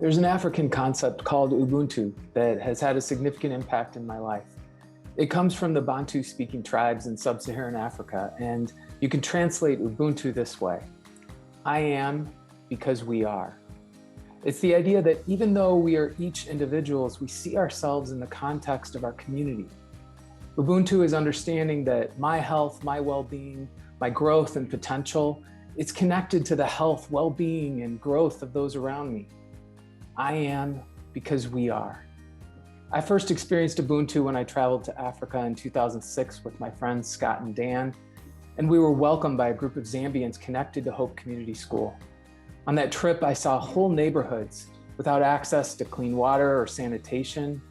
There's an African concept called Ubuntu that has had a significant impact in my life. It comes from the Bantu speaking tribes in sub-Saharan Africa, and you can translate Ubuntu this way: I am because we are. It's the idea that even though we are each individuals, we see ourselves in the context of our community. Ubuntu is understanding that my health, my well-being, my growth and potential, it's connected to the health, well-being, and growth of those around me. I am because we are. I first experienced Ubuntu when I traveled to Africa in 2006 with my friends Scott and Dan, and we were welcomed by a group of Zambians connected to Hope Community School. On that trip, I saw whole neighborhoods without access to clean water or sanitation,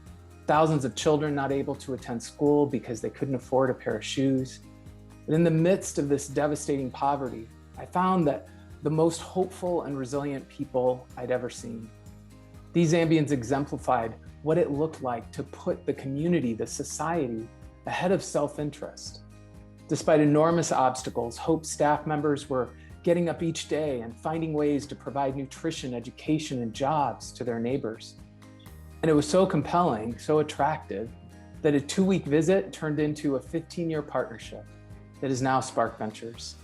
thousands of children not able to attend school because they couldn't afford a pair of shoes. But in the midst of this devastating poverty, I found that the most hopeful and resilient people I'd ever seen. These Zambians exemplified what it looked like to put the community, the society, ahead of self-interest. Despite enormous obstacles, Hope staff members were getting up each day and finding ways to provide nutrition, education, and jobs to their neighbors. And it was so compelling, so attractive, that a 2-week visit turned into a 15-year partnership that is now Spark Ventures.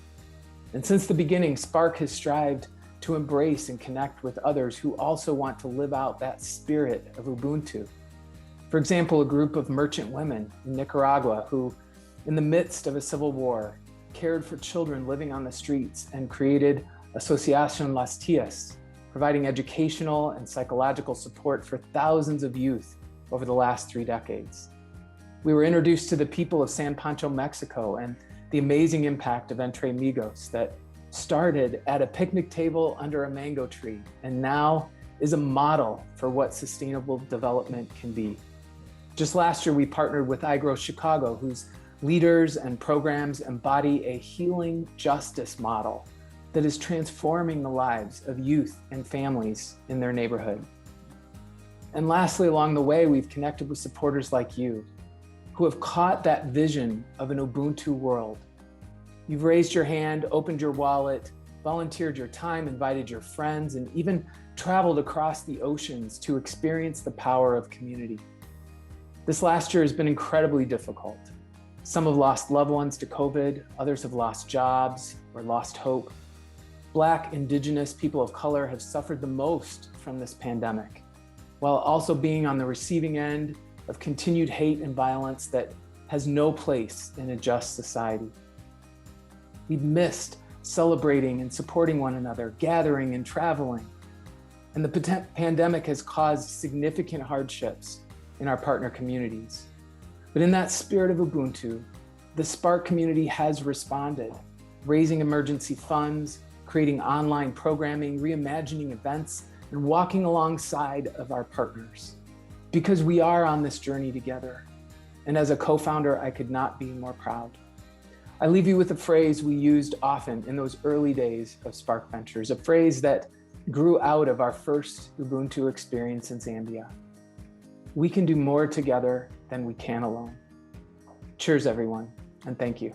And since the beginning, Spark has strived to embrace and connect with others who also want to live out that spirit of Ubuntu. For example, a group of merchant women in Nicaragua who, in the midst of a civil war, cared for children living on the streets and created Asociación Las Tías, providing educational and psychological support for thousands of youth over the last 3 decades. We were introduced to the people of San Pancho, Mexico, and the amazing impact of Entre Amigos that started at a picnic table under a mango tree and now is a model for what sustainable development can be. Just last year, we partnered with iGrow Chicago, whose leaders and programs embody a healing justice model that is transforming the lives of youth and families in their neighborhood. And lastly, along the way, we've connected with supporters like you who have caught that vision of an Ubuntu world. You've raised your hand, opened your wallet, volunteered your time, invited your friends, and even traveled across the oceans to experience the power of community. This last year has been incredibly difficult. Some have lost loved ones to COVID, others have lost jobs or lost hope. Black, Indigenous, people of color have suffered the most from this pandemic, while also being on the receiving end of continued hate and violence that has no place in a just society. We've missed celebrating and supporting one another, gathering and traveling. And the pandemic has caused significant hardships in our partner communities. But in that spirit of Ubuntu, the Spark community has responded, raising emergency funds, creating online programming, reimagining events, and walking alongside of our partners. Because we are on this journey together. And as a co-founder, I could not be more proud. I leave you with a phrase we used often in those early days of Spark Ventures, a phrase that grew out of our first Ubuntu experience in Zambia. We can do more together than we can alone. Cheers, everyone, and thank you.